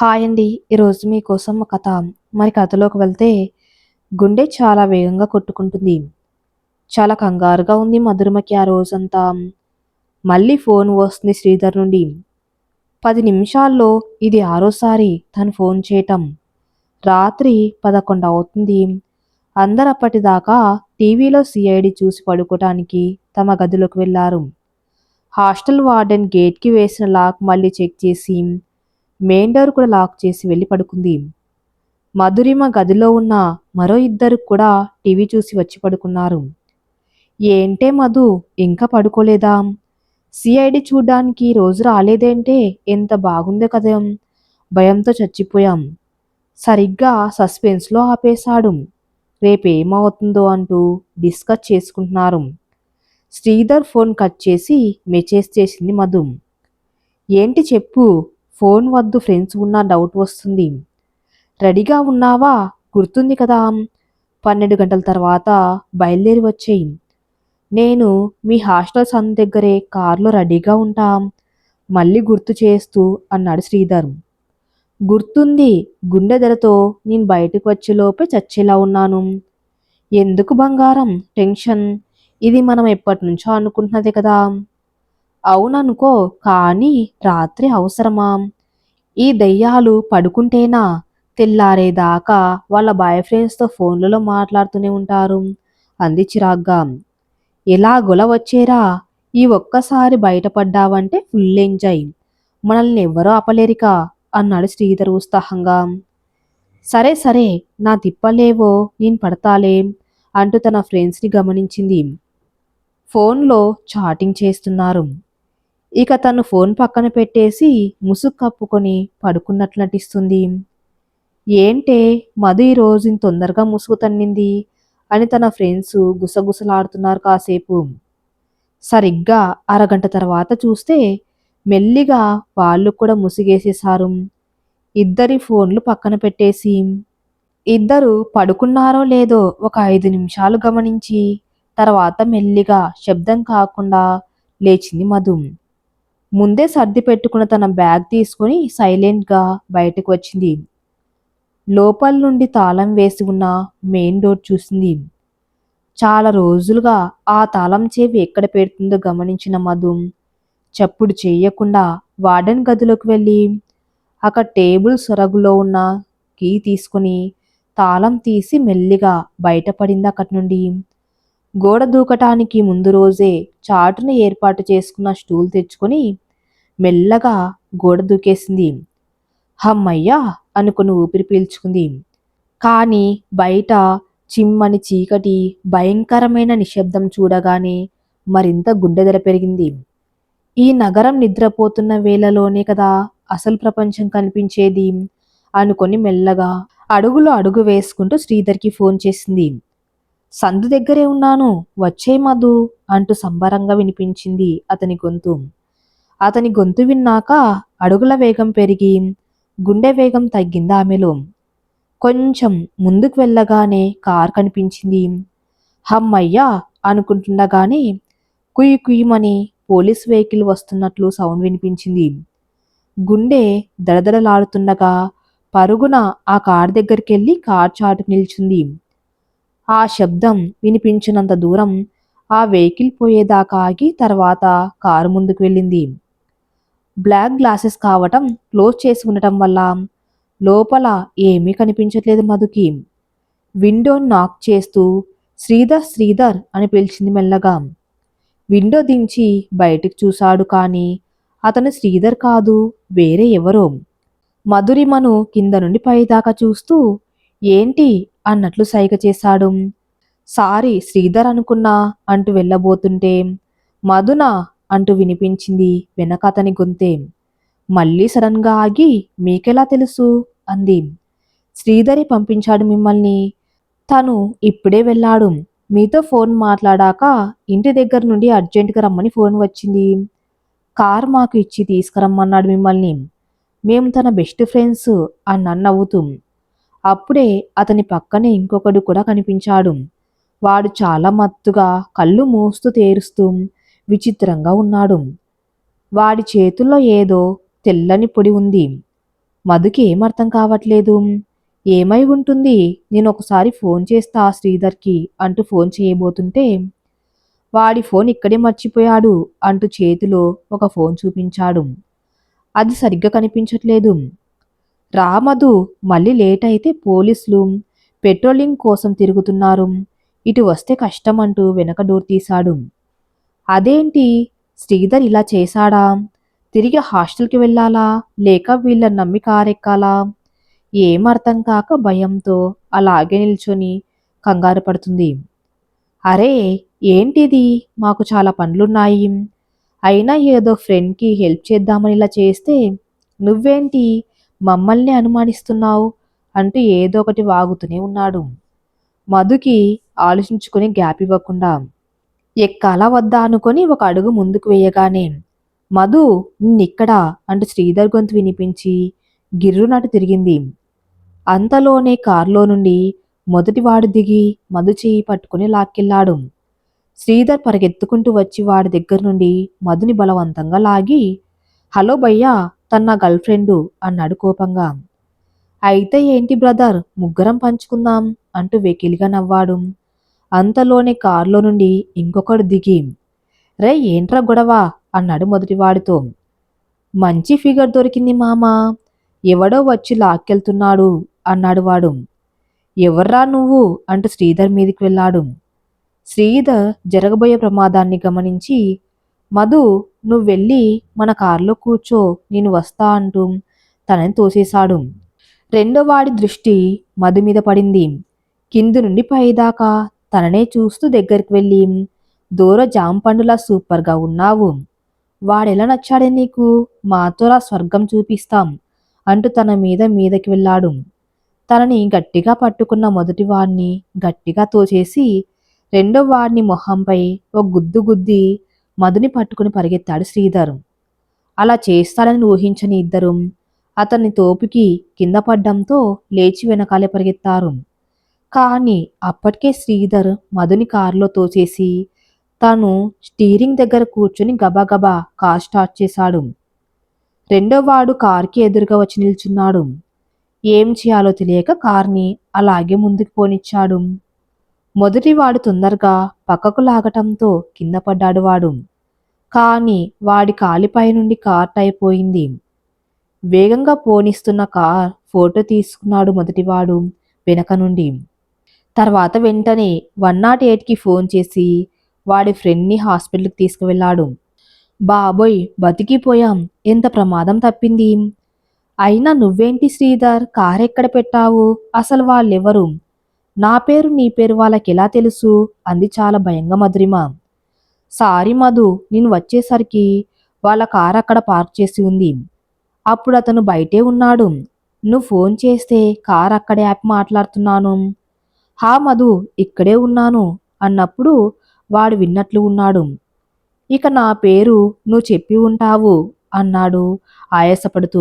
Hi అండి. ఈరోజు మీకోసం ఒక కథ. మరి కథలోకి వెళ్తే గుండె చాలా వేగంగా కొట్టుకుంటుంది. చాలా కంగారుగా ఉంది మధురిమకి ఆ రోజంతా. మళ్ళీ ఫోన్ వస్తుంది శ్రీధర్ నుండి. 10 నిమిషాల్లో ఇది ఆరోసారి తను ఫోన్ చేయటం. రాత్రి 11 అవుతుంది. అందరప్పటిదాకా టీవీలో సిఐడి చూసి పడుకోటానికి తమ గదిలోకి వెళ్లారు. హాస్టల్ వార్డెన్ గేట్‌కి వేసిన లాక్ మళ్ళీ చెక్ చేసి మెయిన్ డోర్ కూడా లాక్ చేసి వెళ్ళి పడుకుంది. మధురిమ గదిలో ఉన్న మరో ఇద్దరు కూడా టీవీ చూసి వచ్చి పడుకున్నారు. ఏంటే మధు ఇంకా పడుకోలేదా? సిఐడి చూడ్డానికి రోజు రాలేదేంటే? ఎంత బాగుందో కదా! భయంతో చచ్చిపోయాం. సరిగ్గా సస్పెన్స్‌లో ఆపేశాడు. రేపేమవుతుందో అంటూ డిస్కస్ చేసుకుంటున్నారు. శ్రీధర్ ఫోన్ కట్ చేసి మెసేజ్ చేసింది మధు. ఏంటి చెప్పు? ఫోన్ వద్దు ఫ్రెండ్స్ ఉన్నా డౌట్ వస్తుంది. రెడీగా ఉన్నావా? గుర్తుంది కదా! 12 గంటల తర్వాత బయలుదేరి వచ్చేయి. నేను మీ హాస్టల్ సందు దగ్గరే కారులో రెడీగా ఉంటాం. మళ్ళీ గుర్తు చేస్తూ అన్నాడు శ్రీధర్. గుర్తుంది. గుండె దడతో నేను బయటకు వచ్చేలోపే చచ్చేలా ఉన్నాను. ఎందుకు బంగారం టెన్షన్? ఇది మనం ఎప్పటినుంచో అనుకుంటున్నదే కదా! అవుననుకో, కానీ రాత్రి అవసరమా? ఈ దెయ్యాలు పడుకుంటేనా తెల్లారేదాకా వాళ్ళ బాయ్ ఫ్రెండ్స్‌తో ఫోన్లలో మాట్లాడుతూనే ఉంటారు అంది చిరాగ్గా. ఎలాగోలా వచ్చేరా. ఈ ఒక్కసారి బయటపడ్డావంటే ఫుల్ ఎంజాయ్. మనల్ని ఎవ్వరూ ఆపలేరిక అన్నాడు శ్రీధర్ ఉత్సాహంగా. సరే సరే, నా తిప్పలేవో నేను పడతాలే అంటూ తన ఫ్రెండ్స్‌ని గమనించింది. ఫోన్లో చాటింగ్ చేస్తున్నారు. ఇక తను ఫోన్ పక్కన పెట్టేసి ముసుగు కప్పుకొని పడుకున్నట్లు నటిస్తుంది. ఏంటే మధు ఈరోజు ఇంత తొందరగా ముసుగు తన్నింది అని తన ఫ్రెండ్స్ గుసగుసలాడుతున్నారు కాసేపు. సరిగ్గా అరగంట తర్వాత చూస్తే మెల్లిగా వాళ్ళు కూడా ముసుగేసేశారు. ఇద్దరి ఫోన్లు పక్కన పెట్టేసి. ఇద్దరు పడుకున్నారో లేదో ఒక 5 నిమిషాలు గమనించి తర్వాత మెల్లిగా శబ్దం కాకుండా లేచింది మధు. ముందే సర్ది పెట్టుకున్న తన బ్యాగ్ తీసుకుని సైలెంట్గా బయటకు వచ్చింది. లోపల నుండి తాళం వేసి ఉన్న మెయిన్ డోర్ చూసింది. చాలా రోజులుగా ఆ తాళం చెవి ఎక్కడ పెడుతుందో గమనించిన మధు చప్పుడు చేయకుండా వార్డెన్ గదిలోకి వెళ్ళి అక్కడ టేబుల్ సొరగులో ఉన్న కీ తీసుకుని తాళం తీసి మెల్లిగా బయటపడింది అక్కడి నుండి. గోడ దూకటానికి ముందు రోజే చాటున ఏర్పాటు చేసుకున్న స్టూల్ తెచ్చుకొని మెల్లగా గోడ దూకేసింది. హమ్మయ్యా అనుకుని ఊపిరి పీల్చుకుంది. కానీ బయట చిమ్మని చీకటి, భయంకరమైన నిశ్శబ్దం చూడగానే మరింత గుండెదడ పెరిగింది. ఈ నగరం నిద్రపోతున్న వేళలోనే కదా అసలు ప్రపంచం కనిపించేది అనుకొని మెల్లగా అడుగులో అడుగు వేసుకుంటూ శ్రీధర్కి ఫోన్ చేసింది. సందు దగ్గరే ఉన్నాను, వచ్చేయ్ మధు అంటూ సంబరంగా వినిపించింది అతని గొంతు. అతని గొంతు విన్నాక అడుగుల వేగం పెరిగి గుండె వేగం తగ్గింది ఆమెలో. కొంచెం ముందుకు వెళ్ళగానే కార్ కనిపించింది. హమ్మయ్యా అనుకుంటుండగానే కుయ్ కుయ్యమని పోలీస్ వెహికల్ వస్తున్నట్లు సౌండ్ వినిపించింది. గుండె దడదడలాడుతుండగా పరుగున ఆ కార్ దగ్గరికెళ్ళి కార్ చాటుకు నిల్చుంది. ఆ శబ్దం వినిపించినంత దూరం ఆ వెహికల్ పోయేదాకా ఆగి తర్వాత కారు ముందుకు వెళ్ళింది. బ్లాక్ గ్లాసెస్ కావటం క్లోజ్ చేసి ఉండటం వల్ల లోపల ఏమీ కనిపించట్లేదు మధుకి. విండో నాక్ చేస్తూ శ్రీధర్ శ్రీధర్ అని పిలిచింది మెల్లగా. విండో దించి బయటికి చూశాడు కానీ అతను శ్రీధర్ కాదు, వేరే ఎవరో. మధురిమను కింద నుండి పైదాకా చూస్తూ ఏంటి అన్నట్లు సైగ చేశాడు. సారీ శ్రీధర్ అనుకున్నా అంటూ వెళ్ళబోతుంటే మధున అంటూ వినిపించింది వెనక అతని గొంతే. మళ్ళీ సడన్గా ఆగి మీకెలా తెలుసు అంది. శ్రీధరి పంపించాడు మిమ్మల్ని. తను ఇప్పుడే వెళ్ళాడు. మీతో ఫోన్ మాట్లాడాక ఇంటి దగ్గర నుండి అర్జెంటుగా రమ్మని ఫోన్ వచ్చింది. కార్ మాకు ఇచ్చి తీసుకురమ్మన్నాడు మిమ్మల్ని. మేము తన బెస్ట్ ఫ్రెండ్స్ అన్నాను నవ్వుతూ. అప్పుడే అతని పక్కనే ఇంకొకడు కూడా కనిపించాడు. వాడు చాలా మత్తుగా కళ్ళు మూస్తూ తేరుస్తూ విచిత్రంగా ఉన్నాడు. వాడి చేతుల్లో ఏదో తెల్లని పొడి ఉంది. మధుకి ఏం అర్థం కావట్లేదు. ఏమై ఉంటుంది? నేను ఒకసారి ఫోన్ చేస్తా శ్రీధర్‌కి అంటూ ఫోన్ చేయబోతుంటే, వాడి ఫోన్ ఇక్కడే మర్చిపోయాడు అంటూ చేతిలో ఒక ఫోన్ చూపించాడు. అది సరిగ్గా కనిపించట్లేదు. రా మధు, మళ్ళీ లేట్ అయితే పోలీసులు పెట్రోలింగ్ కోసం తిరుగుతున్నారు. ఇటు వస్తే కష్టం అంటూ వెనక డోర్ తీశాడు. అదేంటి? శ్రీధర్ ఇలా చేశాడా? తిరిగి హాస్టల్‌కి వెళ్ళాలా? లేక వీళ్ళని నమ్మి కారెక్కాలా? ఏం అర్థం కాక భయంతో అలాగే నిల్చొని కంగారు పడుతుంది. అరే! ఏంటిది? మాకు చాలా పనులున్నాయి. అయినా ఏదో ఫ్రెండ్‌కి హెల్ప్ చేద్దామని ఇలా చేస్తే, నువ్వేంటి మమ్మల్నే అనుమానిస్తున్నావు? అంటూ ఏదో ఒకటి వాగుతూనే ఉన్నాడు. మధుకి ఆలోచించుకుని గ్యాప్ ఇవ్వకుండా ఎక్కాలా వద్దా అనుకొని ఒక అడుగు ముందుకు వేయగానే, మధు నిన్నిక్కడా అంటూ శ్రీధర్ గొంతు వినిపించి గిర్రునటు తిరిగింది. అంతలోనే కారులో నుండి మొదటివాడు దిగి మధు చెయ్యి పట్టుకుని లాక్కెళ్ళాడు. శ్రీధర్ పరిగెత్తుకుంటూ వచ్చి వాడి దగ్గర నుండి మధుని బలవంతంగా లాగి, హలో భయ్యా, తన నా గర్ల్ ఫ్రెండు అన్నాడు కోపంగా. అయితే ఏంటి బ్రదర్, ముగ్గురం పంచుకుందాం అంటూ వెకిలిగా నవ్వాడు. అంతలోనే కారులో నుండి ఇంకొకడు దిగి, రే ఏంట్రా గొడవ అన్నాడు మొదటివాడితో. మంచి ఫిగర్ దొరికింది మామా, ఎవడో వచ్చి లాక్కెళ్తున్నాడు అన్నాడు వాడు. ఎవర్రా నువ్వు అంటూ శ్రీధర్ మీదికి వెళ్ళాడు. శ్రీధర్ జరగబోయే ప్రమాదాన్ని గమనించి, మధు, నువ్వెళ్ళి మన కారులో కూర్చో, నేను వస్తా అంటూ తనని తోసేశాడు. రెండో వాడి దృష్టి మధు మీద పడింది. కింది నుండి పైదాకా తననే చూస్తూ దగ్గరికి వెళ్ళి, దూర జాంపండులా సూపర్గా ఉన్నావు. వాడెలా నచ్చాడే నీకు? మాతోలా స్వర్గం చూపిస్తాం అంటూ తన మీదకి వెళ్ళాడు. తనని గట్టిగా పట్టుకున్న మొదటి వాడిని గట్టిగా తోచేసి రెండో వాడిని మొహంపై ఒక గుద్దు గుద్ది మధుని పట్టుకుని పరిగెత్తాడు శ్రీధర్. అలా చేస్తాడని ఊహించని ఇద్దరు అతన్ని తోపుకి కింద పడ్డంతో లేచి వెనకాలే పరిగెత్తారు. కానీ అప్పటికే శ్రీధర్ మధుని కారులో తోసేసి తాను స్టీరింగ్ దగ్గర కూర్చుని గబగబా కార్ స్టార్ట్ చేశాడు. రెండో వాడు కార్కి ఎదురుగా వచ్చి నిల్చున్నాడు. ఏం చేయాలో తెలియక కార్ని అలాగే ముందుకు పోనిచ్చాడు. మొదటివాడు తొందరగా పక్కకు లాగటంతో కింద పడ్డాడు వాడు. కానీ వాడి కాలిపై నుండి కార్ అయిపోయింది. వేగంగా పోనిస్తున్న కార్ ఫోటో తీసుకున్నాడు మొదటివాడు వెనక నుండి. తర్వాత వెంటనే 108కి ఫోన్ చేసి వాడి ఫ్రెండ్ని హాస్పిటల్కి తీసుకువెళ్ళాడు. బాబోయ్, బతికిపోయాం, ఎంత ప్రమాదం తప్పింది. అయినా నువ్వేంటి శ్రీధర్, కారెక్కడ పెట్టావు? అసలు వాళ్ళెవరు? నా పేరు నీ పేరు వాళ్ళకెలా తెలుసు అంది చాలా భయంగా మధురిమ. సారీ మధు, నేను వచ్చేసరికి వాళ్ళ కారు అక్కడ పార్క్ చేసి ఉంది. అప్పుడు అతను బయటే ఉన్నాడు. నువ్వు ఫోన్ చేస్తే కార్ అక్కడే ఆపి మాట్లాడుతున్నాను. హా మధు, ఇక్కడే ఉన్నాను అన్నప్పుడు వాడు విన్నట్లు ఉన్నాడు. ఇక నా పేరు నువ్వు చెప్పి ఉంటావు అన్నాడు ఆయాసపడుతూ.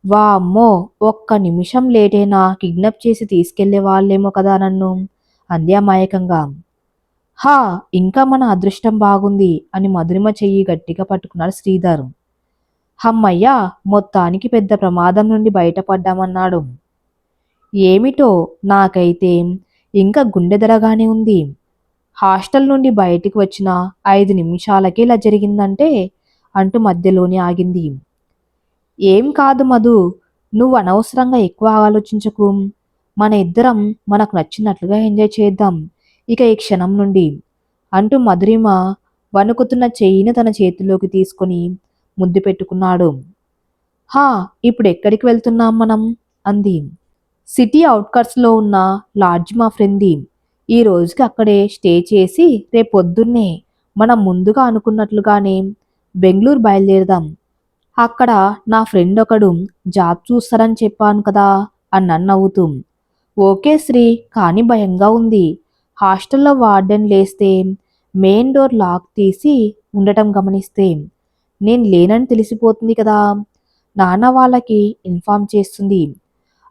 వామ్మో, ఒక్క నిమిషం లేటైనా కిడ్నాప్ చేసి తీసుకెళ్లే వాళ్ళేమో కదా నన్ను అంది అమాయకంగా. హా, ఇంకా మన అదృష్టం బాగుంది అని మధురిమ చెయ్యి గట్టిగా పట్టుకున్నాడు శ్రీధర్. హమ్మయ్యా, మొత్తానికి పెద్ద ప్రమాదం నుండి బయటపడ్డామన్నాడు. ఏమిటో నాకైతే ఇంకా గుండెదరగానే ఉంది. హాస్టల్ నుండి బయటికి వచ్చిన 5 నిమిషాలకే ఇలా జరిగిందంటే అంటూ మధ్యలోనే ఆగింది. ఏం కాదు మధు, నువ్వు అనవసరంగా ఎక్కువ ఆలోచించకు. మన ఇద్దరం మనకు నచ్చినట్లుగా ఎంజాయ్ చేద్దాం ఇక ఈ క్షణం నుండి అంటూ మధురిమ వణుకుతున్న చెయ్యిని తన చేతిలోకి తీసుకొని ముద్దు పెట్టుకున్నాడు. హా, ఇప్పుడు ఎక్కడికి వెళ్తున్నాం మనం అంది. సిటీ అవుట్కట్స్లో ఉన్న లాడ్జ్ మా ఫ్రెండ్ది. ఈ రోజుకి అక్కడే స్టే చేసి రేపొద్దున్నే మనం ముందుగా అనుకున్నట్లుగానే బెంగళూరు బయలుదేరదాం. అక్కడ నా ఫ్రెండ్ ఒకడు జాబ్ చూస్తారని చెప్పాను కదా అన్నాను నవ్వుతూ. ఓకే శ్రీ, కానీ భయంగా ఉంది. హాస్టల్లో వార్డెన్ లేస్తే మెయిన్ డోర్ లాక్ తీసి ఉండటం గమనిస్తే నేను లేనని తెలిసిపోతుంది కదా. నాన్న వాళ్ళకి ఇన్ఫార్మ్ చేస్తుంది.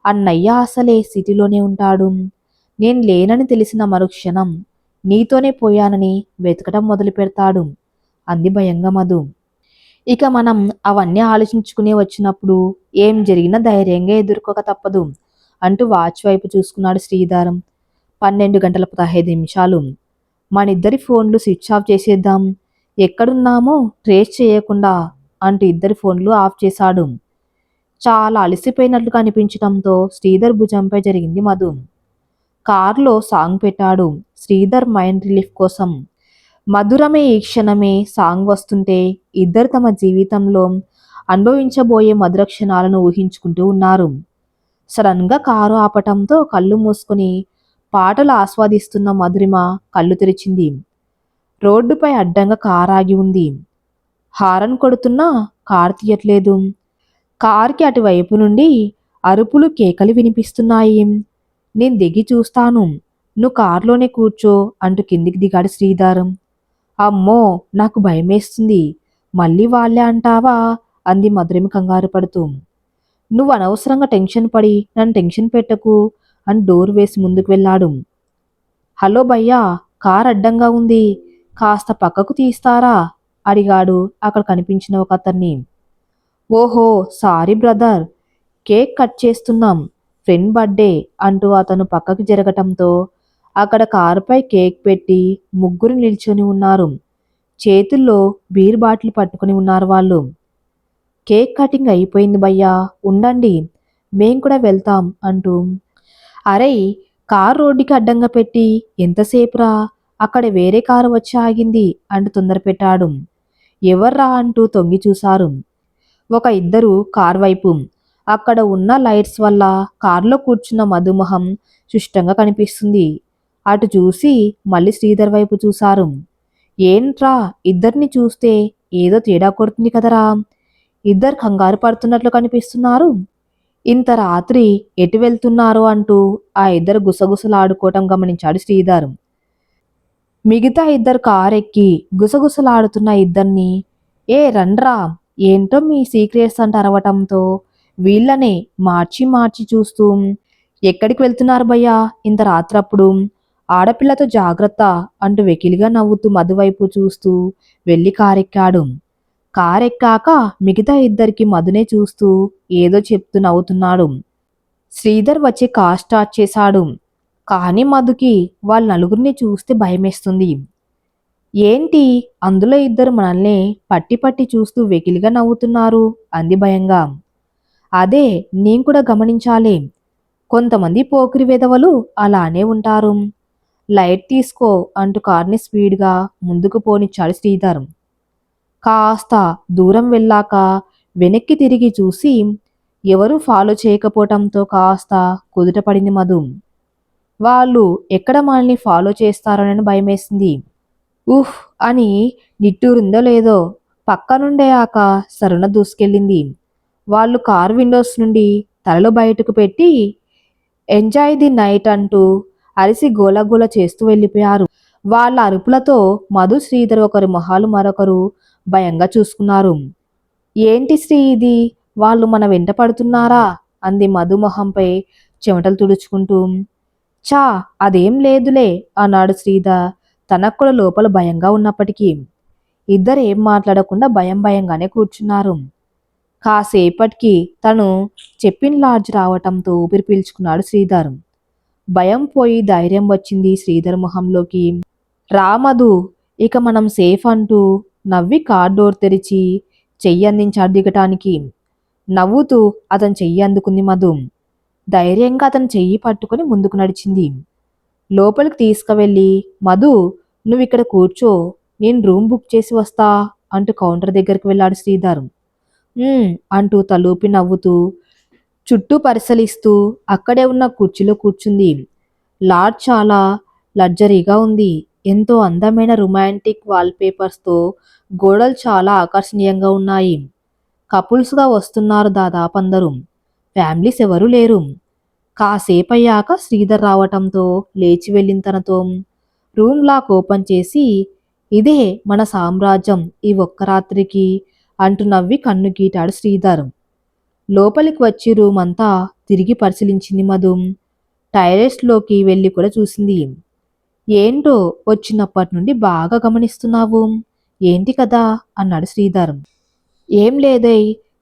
అన్నయ్య అసలే సిటీలోనే ఉంటాడు. నేను లేనని తెలిసిన మరుక్షణం నీతోనే పోయానని వెతకటం మొదలు పెడతాడు అంది భయంగా మధు. ఇక మనం అవన్నీ ఆలోచించుకుని వచ్చినప్పుడు ఏం జరిగినా ధైర్యంగా ఎదుర్కోక తప్పదు అంటూ వాచ్ వైపు చూసుకున్నాడు శ్రీధరం. 12 గంటల 15 నిమిషాలు. మనిద్దరి ఫోన్లు స్విచ్ ఆఫ్ చేసేద్దాం. ఎక్కడున్నామో ట్రేస్ చేయకుండా అంటూ ఇద్దరి ఫోన్లు ఆఫ్ చేశాడు. చాలా అలసిపోయినట్లు కనిపించడంతో శ్రీధర్ భుజంపై జరిగింది మధు. కారులో సాంగ్ పెట్టాడు శ్రీధర్ మైండ్ రిలీఫ్ కోసం. మధురమే ఈ క్షణమే సాంగ్ వస్తుంటే ఇద్దరు తమ జీవితంలో అనుభవించబోయే మధుర క్షణాలను ఊహించుకుంటూ ఉన్నారు. సడన్ గా కారు ఆపటంతో కళ్ళు మూసుకుని పాటలు ఆస్వాదిస్తున్న మధురిమ కళ్ళు తెరిచింది. రోడ్డుపై అడ్డంగా కారు ఆగి ఉంది. హారన్ కొడుతున్నా కారు తీయట్లేదు. కారుకి అటువైపు నుండి అరుపులు కేకలు వినిపిస్తున్నాయి. నేను దిగి చూస్తాను, నువ్వు కారులోనే కూర్చో అంటూ కిందికి దిగాడు శ్రీధర్. అమ్మో, నాకు భయమేస్తుంది. మళ్ళీ వాళ్ళే అంటావా అంది మధురిమ కంగారు పడుతూ. నువ్వు అనవసరంగా టెన్షన్ పడి నన్ను టెన్షన్ పెట్టకు అని డోర్ వేసి ముందుకు వెళ్ళాడు. హలో భయ్యా, కార్ అడ్డంగా ఉంది, కాస్త పక్కకు తీస్తారా అడిగాడు అక్కడ కనిపించిన ఒక అతన్ని. ఓహో సారీ బ్రదర్, కేక్ కట్ చేస్తున్నాం, ఫ్రెండ్ బర్త్డే అంటూ అతను పక్కకి జరగటంతో అక్కడ కారుపై కేక్ పెట్టి ముగ్గురు నిల్చొని ఉన్నారు. చేతుల్లో బీర్ బాటిల్ పట్టుకుని ఉన్నారు వాళ్ళు. కేక్ కటింగ్ అయిపోయింది భయ్యా, ఉండండి మేం కూడా వెళ్తాం అంటూ. అరే, కారు రోడ్డుకి అడ్డంగా పెట్టి ఎంతసేపురా, అక్కడ వేరే కారు వచ్చి ఆగింది అంటూ తొందర పెట్టాడు. ఎవర్రా అంటూ తొంగి చూశారు. ఒక ఇద్దరు కార్ వైపు. అక్కడ ఉన్న లైట్స్ వల్ల కారులో కూర్చున్న మధుమహం సుష్టంగా కనిపిస్తుంది. అటు చూసి మళ్ళీ శ్రీధర్ వైపు చూశారు. ఏంట్రా, ఇద్దరిని చూస్తే ఏదో తేడా కొడుతుంది కదరా, ఇద్దరు కంగారు పడుతున్నట్లు కనిపిస్తున్నారు. ఇంత రాత్రి ఎటు వెళ్తున్నారు అంటూ ఆ ఇద్దరు గుసగుసలాడుకోవటం గమనించాడు శ్రీధర్. మిగతా ఇద్దరు కారెక్కి గుసగుసలాడుతున్న ఇద్దరిని ఏ రండ్రా, ఏంటో మీ సీక్రెట్స్ అంట అరవటంతో వీళ్ళనే మార్చి మార్చి చూస్తూ ఎక్కడికి వెళ్తున్నారు భయ్యా ఇంత రాత్రప్పుడు, ఆడపిల్లతో జాగ్రత్త అంటూ వెకిలిగా నవ్వుతూ మధువైపు చూస్తూ వెళ్ళి కారెక్కాడు. కారెక్కాక మిగతా ఇద్దరికి మధునే చూస్తూ ఏదో చెప్తూ నవ్వుతున్నాడు. శ్రీధర్ వచ్చి కార్ స్టార్ట్ చేశాడు. కానీ మధుకి వాళ్ళ నలుగురిని చూస్తే భయమేస్తుంది. ఏంటి, అందులో ఇద్దరు మనల్ని పట్టి పట్టి చూస్తూ వెకిలిగా నవ్వుతున్నారు అంది భయంగా. అదే నేను కూడా గమనించాలి, కొంతమంది పోకిరి వెధవలు అలానే ఉంటారు. లైట్ తీసుకో అంటూ కార్ని స్పీడ్గా ముందుకు పోనిచ్చాడు శ్రీధర్. కాస్త దూరం వెళ్ళాక వెనక్కి తిరిగి చూసి ఎవరూ ఫాలో చేయకపోవటంతో కాస్త కుదుటపడింది మధు. వాళ్ళు ఎక్కడ మనల్ని ఫాలో చేస్తారోనని భయమేసింది. ఉహ్ అని నిట్టూరిందో లేదో పక్కనుండే ఆక సరున దూసుకెళ్ళింది. వాళ్ళు కార్ విండోస్ నుండి తలలు బయటకు పెట్టి ఎంజాయ్ ది నైట్ అంటూ అరిసి గోలగోల చేస్తూ వెళ్ళిపోయారు. వాళ్ళ అరుపులతో మధు శ్రీధర్ ఒకరి మొహాలు మరొకరు భయంగా చూసుకున్నారు. ఏంటి శ్రీ ఇది, వాళ్ళు మన వెంట పడుతున్నారా అంది మధు మొహంపై చెమటలు తుడుచుకుంటూ. చా, అదేం లేదులే అన్నాడు శ్రీధర్ తనకు కూడా లోపల భయంగా ఉన్నప్పటికీ. ఇద్దరు ఏం మాట్లాడకుండా భయం భయంగానే కూర్చున్నారు. కాసేపటికి తను చెప్పిన లాడ్జ్ రావటంతో ఊపిరి పీల్చుకున్నాడు శ్రీధర్. భయం పోయి ధైర్యం వచ్చింది శ్రీధర్ మొహంలోకి. రామధు, ఇక మనం సేఫ్ అంటూ నవ్వి కార్ డోర్ తెరిచి చెయ్యి అందించాడు దిగటానికి. నవ్వుతూ అతను చెయ్యి అందుకుంది మధు. ధైర్యంగా అతను చెయ్యి పట్టుకుని ముందుకు నడిచింది. లోపలికి తీసుకువెళ్ళి మధు, నువ్వు ఇక్కడ కూర్చో, నేను రూమ్ బుక్ చేసి వస్తా అంటూ కౌంటర్ దగ్గరికి వెళ్ళాడు శ్రీధర్. అంటూ తలూపి నవ్వుతూ చుట్టూ పరిశీలిస్తూ అక్కడే ఉన్న కుర్చీలో కూర్చుంది. లాడ్జ్ చాలా లగ్జరీగా ఉంది. ఎంతో అందమైన రొమాంటిక్ వాల్పేపర్స్తో గోడలు చాలా ఆకర్షణీయంగా ఉన్నాయి. కపుల్స్గా వస్తున్నారు దాదాపు అందరూ. ఫ్యామిలీస్ ఎవరూ లేరు. కాసేపయ్యాక శ్రీధర్ రావటంతో లేచి వెళ్ళిన తనతో రూమ్ లాక్ ఓపెన్ చేసి ఇదే మన సామ్రాజ్యం ఈ ఒక్క రాత్రికి అంటూ నవ్వి కన్ను గీటాడు శ్రీధర్. లోపలికి వచ్చి రూమ్ అంతా తిరిగి పరిశీలించింది మధు. టాయిలెట్స్లోకి వెళ్ళి కూడా చూసింది. ఏంటో వచ్చినప్పటి నుండి బాగా గమనిస్తున్నావు, ఏంటి కదా అన్నాడు శ్రీధర్. ఏం లేదే,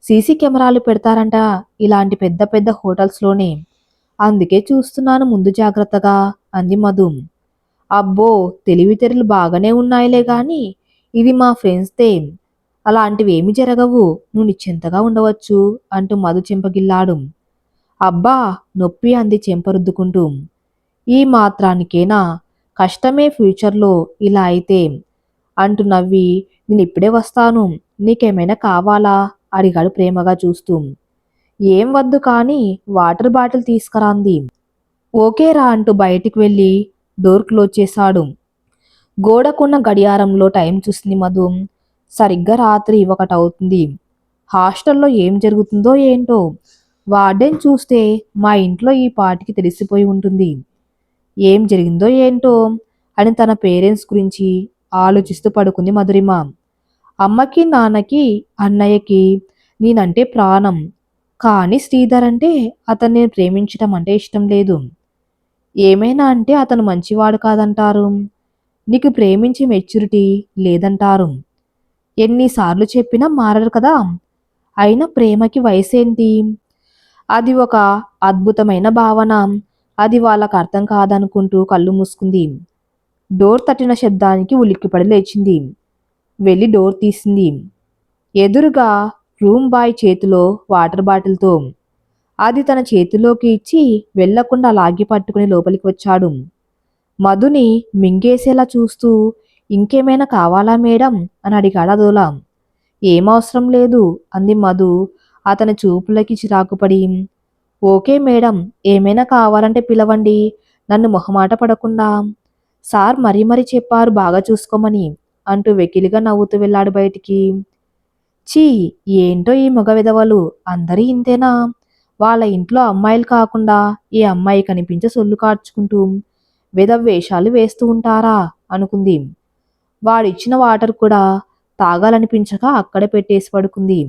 సీసీ కెమెరాలు పెడతారంట ఇలాంటి పెద్ద పెద్ద హోటల్స్లోనే. అందుకే చూస్తున్నాను ముందు జాగ్రత్తగా అంది మధు. అబ్బో, తెలివితేటలు బాగానే ఉన్నాయిలే గాని ఇది మా ఫ్రెండ్స్దే. అలాంటివేమీ జరగవు, నువ్వు నిశ్చింతగా ఉండవచ్చు అంటూ మధు చెంపగిల్లాడు. అబ్బా, నొప్పి అంది చెంపరుద్దుకుంటూ. ఈ మాత్రానికేనా, కష్టమే ఫ్యూచర్లో ఇలా అయితే అంటూ నవ్వి, నేనిప్పుడే వస్తాను, నీకేమైనా కావాలా అడిగాడు ప్రేమగా చూస్తూ. ఏం వద్దు కానీ వాటర్ బాటిల్ తీసుకురాంది. ఓకేరా అంటూ బయటికి వెళ్ళి డోర్ క్లోజ్ చేశాడు. గోడకున్న గడియారంలో టైం చూసింది మధు. సరిగ్గా రాత్రి 1 అవుతుంది. హాస్టల్లో ఏం జరుగుతుందో ఏంటో, వార్డెన్ చూస్తే మా ఇంట్లో ఈ పాటికి తెలిసిపోయి ఉంటుంది. ఏం జరిగిందో ఏంటో అని తన పేరెంట్స్ గురించి ఆలోచిస్తూ పడుకుంది మధురిమ. అమ్మకి, నాన్నకి, అన్నయ్యకి నేనంటే ప్రాణం. కానీ శ్రీధర్ అంటే అతన్ని నేను ప్రేమించడం అంటే ఇష్టం లేదు. ఏమైనా అంటే అతను మంచివాడు కాదంటారు. నీకు ప్రేమించే మెచ్యూరిటీ లేదంటారు. ఎన్నిసార్లు చెప్పినా మారరు కదా. అయినా ప్రేమకి వయసేంటి? అది ఒక అద్భుతమైన భావన. అది వాళ్ళకు అర్థం కాదనుకుంటూ కళ్ళు మూసుకుంది. డోర్ తట్టిన శబ్దానికి ఉలిక్కిపడి లేచింది. వెళ్ళి డోర్ తీసింది. ఎదురుగా రూమ్ బాయ్ చేతిలో వాటర్ బాటిల్తో. అది తన చేతిలోకి ఇచ్చి వెళ్లకుండా లాగి పట్టుకుని లోపలికి వచ్చాడు. మధుని మింగేసేలా చూస్తూ, ఇంకేమైనా కావాలా మేడం అని అడిగాడు అదోలా. ఏమవసరం లేదు అంది మధు అతని చూపులకి చిరాకుపడి. ఓకే మేడం, ఏమైనా కావాలంటే పిలవండి, నన్ను మొహమాట పడకుండా. సార్ మరీ మరీ చెప్పారు బాగా చూసుకోమని అంటూ వెకిలిగా నవ్వుతూ వెళ్ళాడు బయటికి. ఛీ, ఏంటో ఈ మగ విధవలు అందరీ ఇంతేనా? వాళ్ళ ఇంట్లో అమ్మాయిలు కాకుండా ఈ అమ్మాయి కనిపించే సొల్లు కార్చుకుంటూ విధవ వేషాలు వేస్తూ ఉంటారా అనుకుంది. వాడిచ్చిన వాటర్ కూడా తాగాలనిపించక అక్కడే పెట్టేసి పడుకుంది.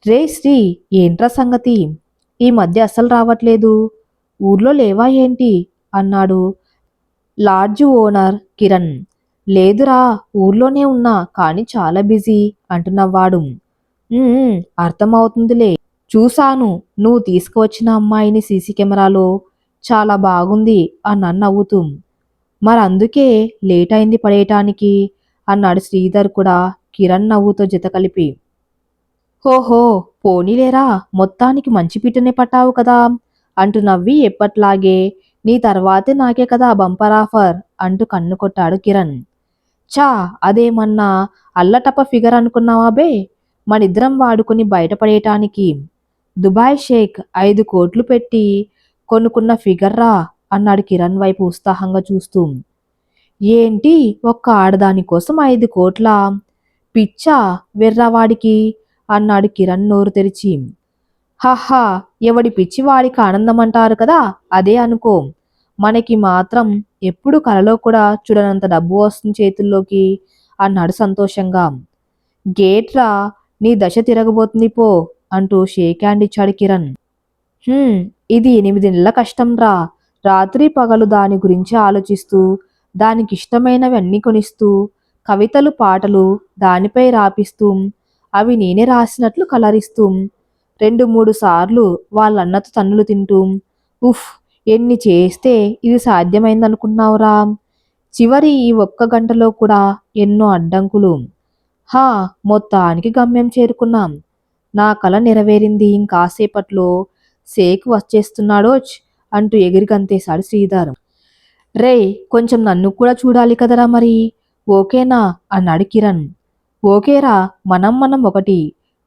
రే శ్రీ, ఏంట్రా సంగతి? ఈ మధ్య అస్సలు రావట్లేదు, ఊర్లో లేవా ఏంటి అన్నాడు లాడ్జ్ ఓనర్ కిరణ్. లేదురా, ఊర్లోనే ఉన్నా కానీ చాలా బిజీ అంటున్నవాడు. అర్థమవుతుందిలే, చూశాను నువ్వు తీసుకువచ్చిన అమ్మాయిని సీసీ కెమెరాలో, చాలా బాగుంది అన్నాను నవ్వుతూ. మరందుకే లేట్ అయింది పడేయటానికి అన్నాడు శ్రీధర్ కూడా కిరణ్ నవ్వుతో జత కలిపి. హోహో, పోనీలేరా, మొత్తానికి మంచి పిట్టనే పట్టావు కదా అంటూ నవ్వి ఎప్పట్లాగే నీ తర్వాతే నాకే కదా బంపర్ ఆఫర్ అంటూ కన్ను కొట్టాడు కిరణ్. చా, అదేమన్నా అల్లటప్ప ఫిగర్ అనుకున్నావా బే? మనిద్దరం వాడుకుని బయటపడేయటానికి దుబాయ్ షేక్ 5 కోట్లు పెట్టి కొనుక్కున్న ఫిగర్ రా అన్నాడు కిరణ్ వైపు ఉత్సాహంగా చూస్తూ. ఏంటి, ఒక్క ఆడదాని కోసం 5 కోట్లా? పిచ్చా వెర్రావాడికి అన్నాడు కిరణ్ నోరు తెరిచి. హహా, ఎవడి పిచ్చి వాడికి ఆనందం అంటారు కదా, అదే అనుకో. మనకి మాత్రం ఎప్పుడు కలలో కూడా చూడనంత డబ్బు వస్తుంది చేతుల్లోకి అన్నాడు సంతోషంగా. గేట్రా, నీ దశ తిరగబోతుంది పో అంటూ షేక్ హ్యాండ్ ఇచ్చాడు కిరణ్. ఇది 8 నెలల కష్టం రా. రాత్రి పగలు దాని గురించి ఆలోచిస్తూ, దానికి ఇష్టమైనవి అన్నీ కొనిస్తూ, కవితలు పాటలు దానిపై రాపిస్తూ, అవి నేనే రాసినట్లు కలరిస్తూ, 2-3 సార్లు వాళ్ళన్నతో తన్నులు తింటూ, ఉఫ్, ఎన్ని చేస్తే ఇది సాధ్యమైందనుకున్నావురా? చివరి ఈ 1 గంటలో కూడా ఎన్నో అడ్డంకులు. హా, మొత్తానికి గమ్యం చేరుకున్నాం. నా కల నెరవేరింది. ఇంకాసేపట్లో సేక్ వచ్చేస్తున్నాడోచ్ అంటూ ఎగిరి గంతేశాడు శ్రీధర్. రేయ్, కొంచెం నన్ను కూడా చూడాలి కదరా మరి, ఓకేనా అన్నాడు కిరణ్. ఓకేరా, మనం ఒకటి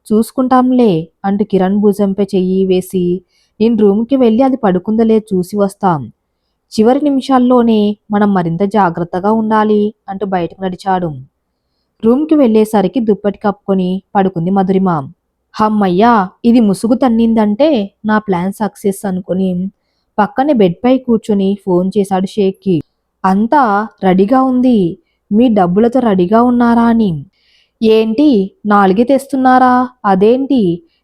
చూసుకుంటాంలే అంటూ కిరణ్ భుజంపై చెయ్యి వేసి, నేను రూమ్కి వెళ్ళి అది పడుకుందలే చూసి వస్తాం. చివరి నిమిషాల్లోనే మనం మరింత జాగ్రత్తగా ఉండాలి అంటూ బయటకు నడిచాడు. రూమ్కి వెళ్ళేసరికి దుప్పటి కప్పుకొని పడుకుంది మధురిమ. హమ్మయ్యా, ఇది ముసుగు తన్నిందంటే నా ప్లాన్ సక్సెస్ అనుకుని పక్కనే బెడ్పై కూర్చొని ఫోన్ చేశాడు షేక్కి. అంతా రెడీగా ఉంది, మీ డబ్బులతో రెడీగా ఉన్నారా అని. ఏంటి, 4 తెస్తున్నారా? అదేంటి,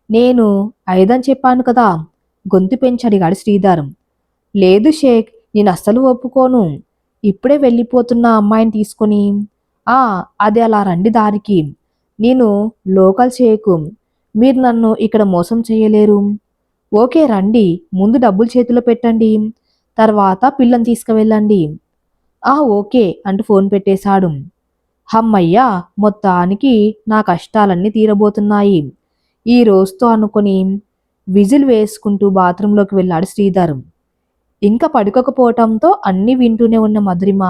నేను 5 అని చెప్పాను కదా, గొంతు పెంచి అడిగాడు శ్రీధర్. లేదు షేక్, నేను అస్సలు ఒప్పుకోను. ఇప్పుడే వెళ్ళిపోతున్న అమ్మాయిని తీసుకొని. అది అలా రండి దారికి, నేను లోకల్ చేయకు. మీరు నన్ను ఇక్కడ మోసం చేయలేరు. ఓకే రండి, ముందు డబ్బులు చేతిలో పెట్టండి, తర్వాత పిల్లని తీసుకువెళ్ళండి. ఓకే అంటూ ఫోన్ పెట్టేశాడు. హమ్మయ్యా, మొత్తానికి నా కష్టాలన్నీ తీరబోతున్నాయి ఈ రోజుతో అనుకుని విజిల్ వేసుకుంటూ బాత్రూంలోకి వెళ్ళాడు శ్రీధర్. ఇంకా పడుకోకపోవటంతో అన్నీ వింటూనే ఉన్న మధురిమ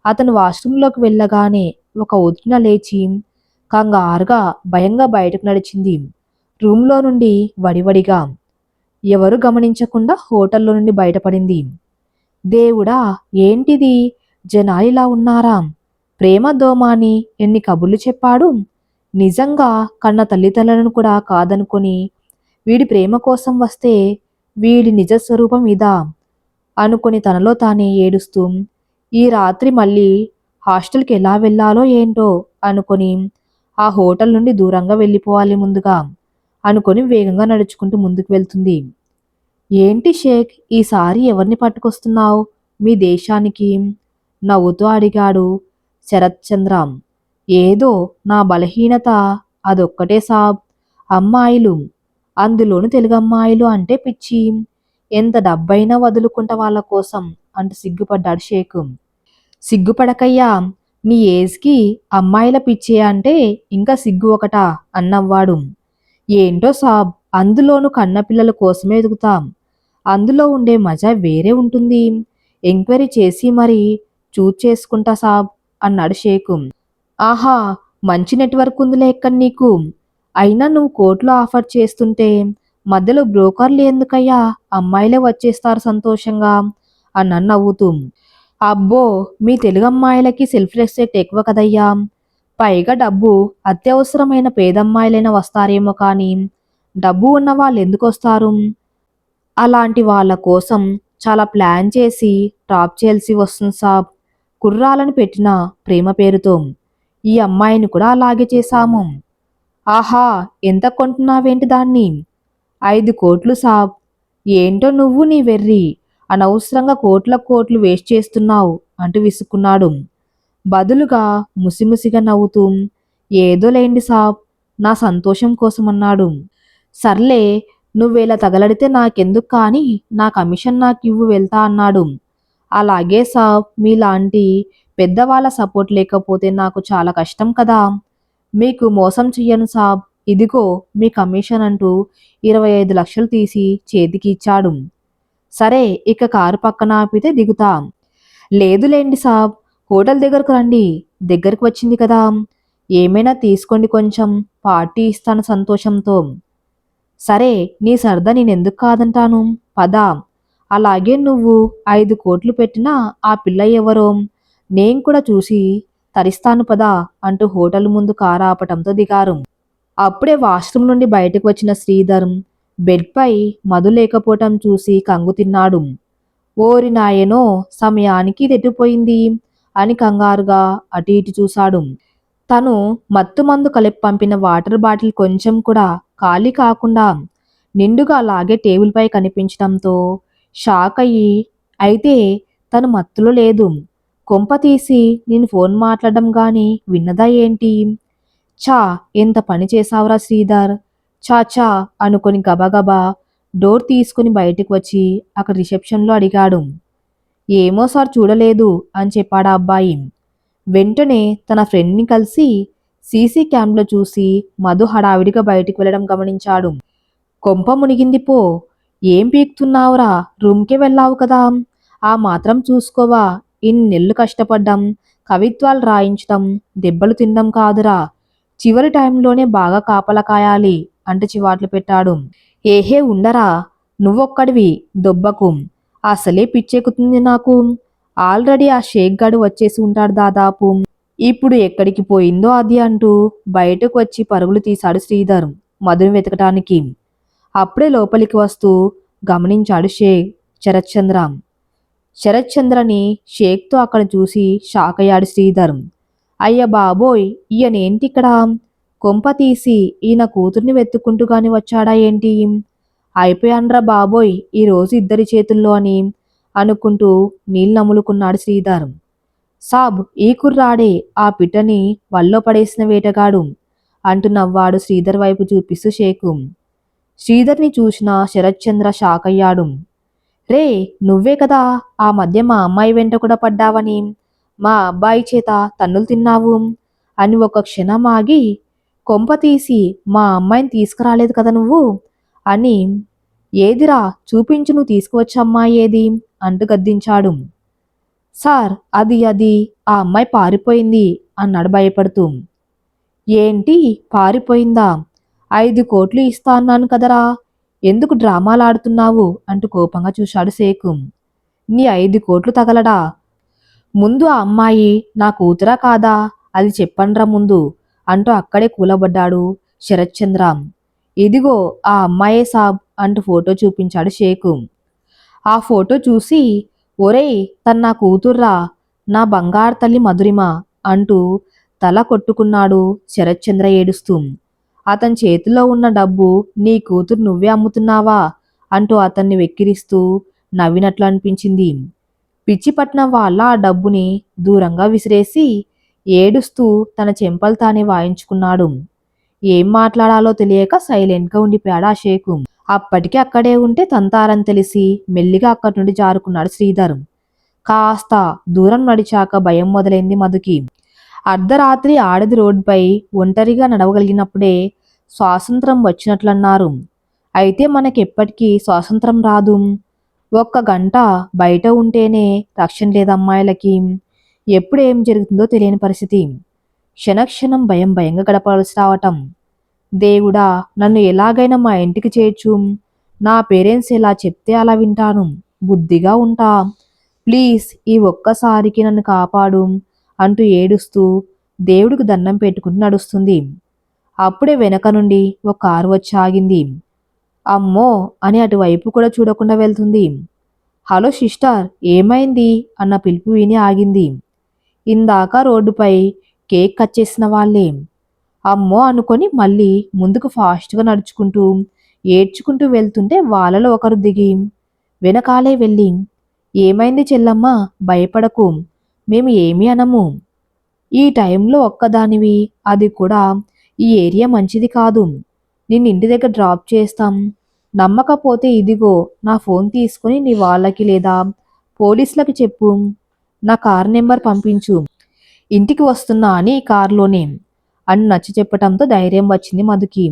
అతను వాష్రూంలోకి వెళ్ళగానే ఒక ఉదుటిన లేచి కంగారుగా భయంగా బయటకు నడిచింది. రూమ్లో నుండి వడివడిగా ఎవరు గమనించకుండా హోటల్లో నుండి బయటపడింది. దేవుడా, ఏంటిది, జనాలిలా ఉన్నారా? ప్రేమ దోమాని ఎన్ని కబుర్లు చెప్పాడు. నిజంగా కన్న తల్లిదండ్రులను కూడా కాదనుకొని వీడి ప్రేమ కోసం వస్తే వీడి నిజ స్వరూపం ఇదా అనుకుని తనలో తానే ఏడుస్తూ ఈ రాత్రి మళ్ళీ హాస్టల్కి ఎలా వెళ్ళాలో ఏంటో అనుకొని ఆ హోటల్ నుండి దూరంగా వెళ్ళిపోవాలి ముందుగా అనుకొని వేగంగా నడుచుకుంటూ ముందుకు వెళ్తుంది. ఏంటి షేక్, ఈసారి ఎవరిని పట్టుకొస్తున్నావు మీ దేశానికి? నవ్వుతూ అడిగాడు శరత్ చంద్ర. ఏదో నా బలహీనత అదొక్కటే సాబ్. అమ్మాయిలు, అందులోను తెలుగు అమ్మాయిలు అంటే పిచ్చి. ఎంత డబ్బైనా వదులుకుంటా వాళ్ళ కోసం అంటూ సిగ్గుపడ్డాడు షేక్. సిగ్గుపడకయ్యా, నీ ఏజ్కి అమ్మాయిల పిచ్చే అంటే ఇంకా సిగ్గు ఒకటా అన్నవ్వాడు. ఏంటో సాబ్, అందులోను కన్నపిల్లల కోసమే ఎదుగుతాం. అందులో ఉండే మజా వేరే ఉంటుంది. ఎంక్వైరీ చేసి మరీ చూజ్ చేసుకుంటా సాబ్ అన్నాడు షేకు. ఆహా, మంచి నెట్వర్క్ ఉందిలే ఎక్కడ నీకు. అయినా నువ్వు కోర్టులో ఆఫర్ చేస్తుంటే మధ్యలో బ్రోకర్లు ఎందుకయ్యా, అమ్మాయిలే వచ్చేస్తారు సంతోషంగా అన్నాను నవ్వుతూ. అబ్బో, మీ తెలుగు అమ్మాయిలకి సెల్ఫ్ రెస్పెక్ట్ ఎక్కువ కదయ్యా. పైగా డబ్బు అత్యవసరమైన పేదమ్మాయిలైనా వస్తారేమో కానీ డబ్బు ఉన్న వాళ్ళు ఎందుకు వస్తారు? అలాంటి వాళ్ళ కోసం చాలా ప్లాన్ చేసి టాప్ చేయాల్సి వస్తుంది సాబ్. కుర్రాలను పెట్టిన ప్రేమ పేరుతో ఈ అమ్మాయిని కూడా అలాగే చేశాము. ఆహా, ఎంత కొంటున్నావేంటి దాన్ని? 5 కోట్లు సాబ్. ఏంటో నువ్వు నీ వెర్రి, అనవసరంగా కోట్ల కోట్లు వేస్ట్ చేస్తున్నావు అంటూ విసుక్కున్నాడు. బదులుగా ముసిముసిగా నవ్వుతూ ఏదో లేండి సాబ్, నా సంతోషం కోసం అన్నాడు. సర్లే, నువ్వేలా తగలడితే నాకెందుకు కానీ నా కమిషన్ నాకు ఇవ్వు, వెళ్తా అన్నాడు. అలాగే సాబ్, మీలాంటి పెద్దవాళ్ళ సపోర్ట్ లేకపోతే నాకు చాలా కష్టం కదా. మీకు మోసం చెయ్యను సాబ్, ఇదిగో మీ కమిషన్ అంటూ 25 లక్షలు తీసి చేతికి ఇచ్చాడు. సరే, ఇక కారు పక్కన ఆపితే దిగుతా. లేదులేండి సాబ్, హోటల్ దగ్గరకు రండి, దగ్గరకు వచ్చింది కదా, ఏమైనా తీసుకోండి, కొంచెం పార్టీ ఇస్తాను సంతోషంతో. సరే, నీ సరదా నేనెందుకు కాదంటాను, పద. అలాగే నువ్వు 5 కోట్లు పెట్టినా ఆ పిల్ల ఎవరో నేను కూడా చూసి తరిస్తాను పదా అంటూ హోటల్ ముందు కారు ఆపటంతో దిగారు. అప్పుడే వాష్రూమ్ నుండి బయటకు వచ్చిన శ్రీధర్ బెడ్పై మధు లేకపోవటం చూసి కంగు తిన్నాడు. ఓరి నాయనో, సమయానికి తెట్టుపోయింది అని కంగారుగా అటు ఇటు చూశాడు. తను మత్తుమందు కలిపి పంపిన వాటర్ బాటిల్ కొంచెం కూడా ఖాళీ కాకుండా నిండుగా అలాగే టేబుల్పై కనిపించడంతో షాక్ అయ్యి, అయితే తను మత్తులో లేదు, కొంప తీసి నేను ఫోన్ మాట్లాడడం గాని విన్నదా ఏంటి? ఛా, ఎంత పని చేశావురా శ్రీధర్, ఛా ఛా అనుకొని గబగబా డోర్ తీసుకుని బయటకు వచ్చి అక్కడ రిసెప్షన్లో అడిగాడు. ఏమో సార్, చూడలేదు అని చెప్పాడు ఆ అబ్బాయి. వెంటనే తన ఫ్రెండ్ని కలిసి సీసీ క్యామ్లో చూసి మధు హడావిడిగా బయటికి వెళ్ళడం గమనించాడు. కొంప మునిగింది పో, ఏం పీకుతున్నావురా, రూమ్కే వెళ్ళావు కదా, ఆ మాత్రం చూసుకోవా? ఇన్నెళ్ళు కష్టపడ్డం, కవిత్వాలు రాయించడం, దెబ్బలు తినడం కాదురా, చివరి టైంలోనే బాగా కాపలా కాయాలి అంటూ చివాట్లు పెట్టాడు. ఏహే ఉండరా, నువ్వొక్కడివి దొబ్బకు, అసలే పిచ్చెక్కుతుంది నాకు. ఆల్రెడీ ఆ షేక్ గాడు వచ్చేసి ఉంటాడు దాదాపు. ఇప్పుడు ఎక్కడికి పోయిందో అది అంటూ బయటకు వచ్చి పరుగులు తీశాడు శ్రీధర్ మధుని వెతకటానికి. అప్పుడే లోపలికి వస్తూ గమనించాడు శరత్చంద్ర. శరత్చంద్రని షేక్తో అక్కడ చూసి షాక్ అయ్యాడు శ్రీధర్. అయ్య బాబోయ్, ఈయనేంటిక్కడ? కొంప తీసి ఈయన కూతుర్ని వెతుక్కుంటూ గాని వచ్చాడా ఏంటి? అయిపోయాన్రా బాబోయ్, ఈరోజు ఇద్దరి చేతుల్లో అని అనుకుంటూ నీళ్ళు నములుకున్నాడు శ్రీధర్. సాబ్, ఈ కుర్రాడే ఆ పిట్టని వల్లో పడేసిన వేటగాడు. అంటూ నవ్వాడు శ్రీధర్ వైపు చూపిస్తూ షేకు. శ్రీధర్ని చూసిన శరత్చంద్ర షాక్ అయ్యాడు. రే, నువ్వే కదా ఆ మధ్య మా అమ్మాయి వెంట కూడా పడ్డావని, మా అబ్బాయి చేత తన్నులు తిన్నావు అని ఒక క్షణం ఆగి, కొంప తీసి మా అమ్మాయిని తీసుకురాలేదు కదా నువ్వు అని, ఏదిరా చూపించు నువ్వు తీసుకువచ్చే అమ్మాయి ఏది అంటూ గద్దించాడు. సార్, అది ఆ అమ్మాయి పారిపోయింది అన్నాడు భయపడుతూ. ఏంటి పారిపోయిందా? 5 కోట్లు ఇస్తా అన్నాను కదరా, ఎందుకు డ్రామాలాడుతున్నావు అంటూ కోపంగా చూశాడు శేఖు. నీ 5 కోట్లు తగలడా? ముందు ఆ అమ్మాయి నా కూతురా కాదా అది చెప్పండ్రా ముందు అంటూ అక్కడే కూలబడ్డాడు శరత్చంద్ర. ఇదిగో ఆ అమ్మాయే సాబ్ అంటూ ఫోటో చూపించాడు షేకు. ఆ ఫోటో చూసి, ఒరేయ్ తన నా కూతుర్రా, నా బంగారు తల్లి మధురిమ అంటూ తల కొట్టుకున్నాడు శరత్చంద్ర ఏడుస్తూ. అతని చేతిలో ఉన్న డబ్బు నీ కూతురు నువ్వే అమ్ముతున్నావా అంటూ అతన్ని వెక్కిరిస్తూ నవ్వినట్లు అనిపించింది. పిచ్చి పట్టిన వాళ్ళ ఆ డబ్బుని దూరంగా విసిరేసి ఏడుస్తూ తన చెంపలు తానే వాయించుకున్నాడు. ఏం మాట్లాడాలో తెలియక సైలెంట్గా ఉండిపోయాడు ఆ షేకు. అప్పటికి అక్కడే ఉంటే తంతారని తెలిసి మెల్లిగా అక్కడి నుండి జారుకున్నాడు శ్రీధర్. కాస్త దూరం నడిచాక భయం మొదలైంది మధుకి. అర్ధరాత్రి ఆడది రోడ్డుపై ఒంటరిగా నడవగలిగినప్పుడే స్వాతంత్రం వచ్చినట్లన్నారు. అయితే మనకెప్పటికీ స్వాతంత్రం రాదు. 1 గంట బయట ఉంటేనే రక్షణ లేదు అమ్మాయిలకి. ఎప్పుడు ఏం జరుగుతుందో తెలియని పరిస్థితి. క్షణక్షణం భయంగా గడపాల్సి రావటం. దేవుడా, నన్ను ఎలాగైనా మా ఇంటికి చేర్చు. నా పేరెంట్స్ ఎలా చెప్తే అలా వింటాను. బుద్ధిగా ఉంటా. ప్లీజ్ ఈ ఒక్కసారికి నన్ను కాపాడు అంటూ ఏడుస్తూ దేవుడికి దండం పెట్టుకుంటూ నడుస్తుంది. అప్పుడే వెనక నుండి ఒక కారు వచ్చి ఆగింది. అమ్మో అని అటువైపు కూడా చూడకుండా వెళ్తుంది. హలో సిస్టర్, ఏమైంది అన్న పిలుపు విని ఆగింది. ఇందాక రోడ్డుపై కేక్ కట్ చేసిన వాళ్ళే. అమ్మో అనుకొని మళ్ళీ ముందుకు ఫాస్ట్గా నడుచుకుంటూ ఏడ్చుకుంటూ వెళ్తుంటే వాళ్ళలో ఒకరు దిగి వెనకాలే వెళ్ళి, ఏమైంది చెల్లమ్మ, భయపడకు, మేము ఏమీ అనము. ఈ టైంలో ఒక్కదానివి, అది కూడా ఈ ఏరియా మంచిది కాదు. నిన్ను ఇంటి దగ్గర డ్రాప్ చేస్తాం. నమ్మకపోతే ఇదిగో నా ఫోన్ తీసుకొని నీ వాళ్ళకి లేదా పోలీసులకి చెప్పు. నా కార్ నెంబర్ పంపించు, ఇంటికి వస్తున్నా అని కారులోనే అని నచ్చి చెప్పటంతో ధైర్యం వచ్చింది మధుకి.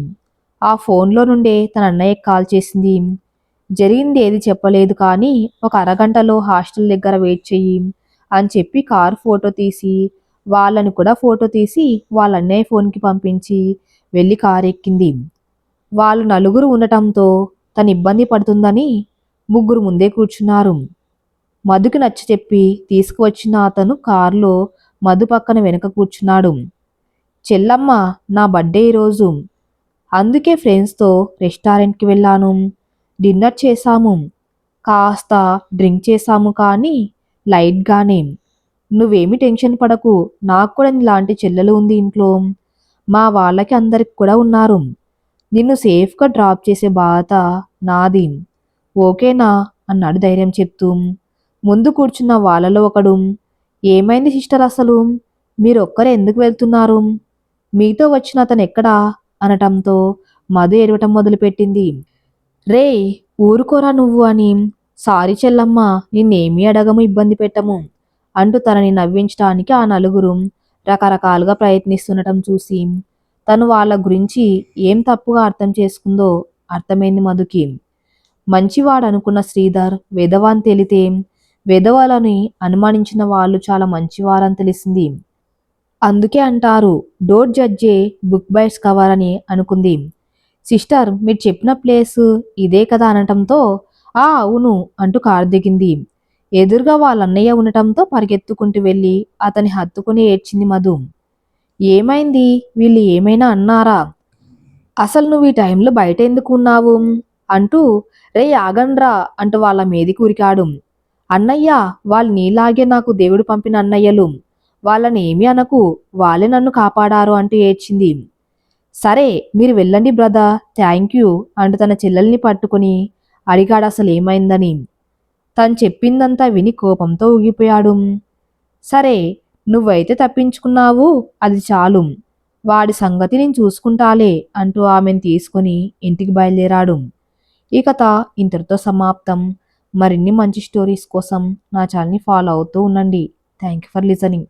ఆ ఫోన్లో నుండే తన అన్నయ్యకి కాల్ చేసింది. జరిగింది ఏది చెప్పలేదు కానీ ఒక అరగంటలో హాస్టల్ దగ్గర వెయిట్ చెయ్యి అని చెప్పి కారు ఫోటో తీసి వాళ్ళని కూడా ఫోటో తీసి వాళ్ళ అన్నయ్య ఫోన్కి పంపించి వెళ్ళి కారు ఎక్కింది. వాళ్ళు నలుగురు ఉండటంతో తను ఇబ్బంది పడుతుందని 3 ముందే కూర్చున్నారు. మధుకి నచ్చ చెప్పి తీసుకువచ్చిన అతను కారులో మధు పక్కన వెనక కూర్చున్నాడు. చెల్లమ్మ, నా బర్త్డే ఈరోజు, అందుకే ఫ్రెండ్స్తో రెస్టారెంట్కి వెళ్ళాను. డిన్నర్ చేశాము, కాస్త డ్రింక్ చేశాము కానీ లైట్గానే. నువ్వేమి టెన్షన్ పడకు, నాకు కూడా ఇలాంటి చెల్లెలు ఉంది ఇంట్లో. మా వాళ్ళకి అందరికి కూడా ఉన్నారు. నిన్ను సేఫ్గా డ్రాప్ చేసే బాధ నాది, ఓకేనా అన్నాడు ధైర్యం చెప్తూ. ముందు కూర్చున్న వాళ్ళలో ఒకడు, ఏమైంది సిస్టర్, అసలు మీరొక్కరే ఎందుకు వెళ్తున్నారు? మీతో వచ్చిన అతను ఎక్కడా అనటంతో మధు ఏడవటం మొదలుపెట్టింది. రే, ఊరుకోరా నువ్వు అని, సారీ చెల్లమ్మ, నిన్నేమీ అడగము, ఇబ్బంది పెట్టము అంటూ తనని నవ్వించడానికి ఆ నలుగురు రకరకాలుగా ప్రయత్నిస్తుండటం చూసి తను వాళ్ళ గురించి ఏం తప్పుగా అర్థం చేసుకుందో అర్థమైంది మధుకి. మంచివాడనుకున్న శ్రీధర్ వెధవ అని తెలితే వెధవలని అనుమానించిన వాళ్ళు చాలా మంచివారని తెలిసింది. అందుకే అంటారు డోంట్ జడ్జే బుక్ బైస్ కవర్ అని అనుకుంది. సిస్టర్, మీరు చెప్పిన ప్లేస్ ఇదే కదా అనటంతో అవును అంటూ కారు దిగింది. ఎదురుగా వాళ్ళ అన్నయ్య ఉండటంతో పరిగెత్తుకుంటూ వెళ్ళి అతని హత్తుకుని ఏడ్చింది మధు. ఏమైంది, వీళ్ళు ఏమైనా అన్నారా? అసలు నువ్వు ఈ టైంలో బయట ఎందుకు ఉన్నావు అంటూ, రే ఆగండ్రా అంటూ వాళ్ళ మీదికి ఉరికాడు. అన్నయ్య, వాళ్ళు నీలాగే నాకు దేవుడు పంపిన అన్నయ్యలు, వాళ్ళని ఏమీ అనకు, వాళ్ళే నన్ను కాపాడారు అంటూ ఏడ్చింది. సరే మీరు వెళ్ళండి బ్రదర్, థ్యాంక్ యూ అంటూ తన చెల్లెల్ని పట్టుకుని అడిగాడు అసలు ఏమైందని. తను చెప్పిందంతా విని కోపంతో ఊగిపోయాడు. సరే, నువ్వైతే తప్పించుకున్నావు, అది చాలు. వాడి సంగతి నేను చూసుకుంటాలే అంటూ ఆమెను తీసుకుని ఇంటికి బయలుదేరాడు. ఈ కథ ఇంతటితో సమాప్తం. మరిన్ని మంచి స్టోరీస్ కోసం నా ఛానల్ని ఫాలో అవుతూ ఉండండి. Thank you for listening.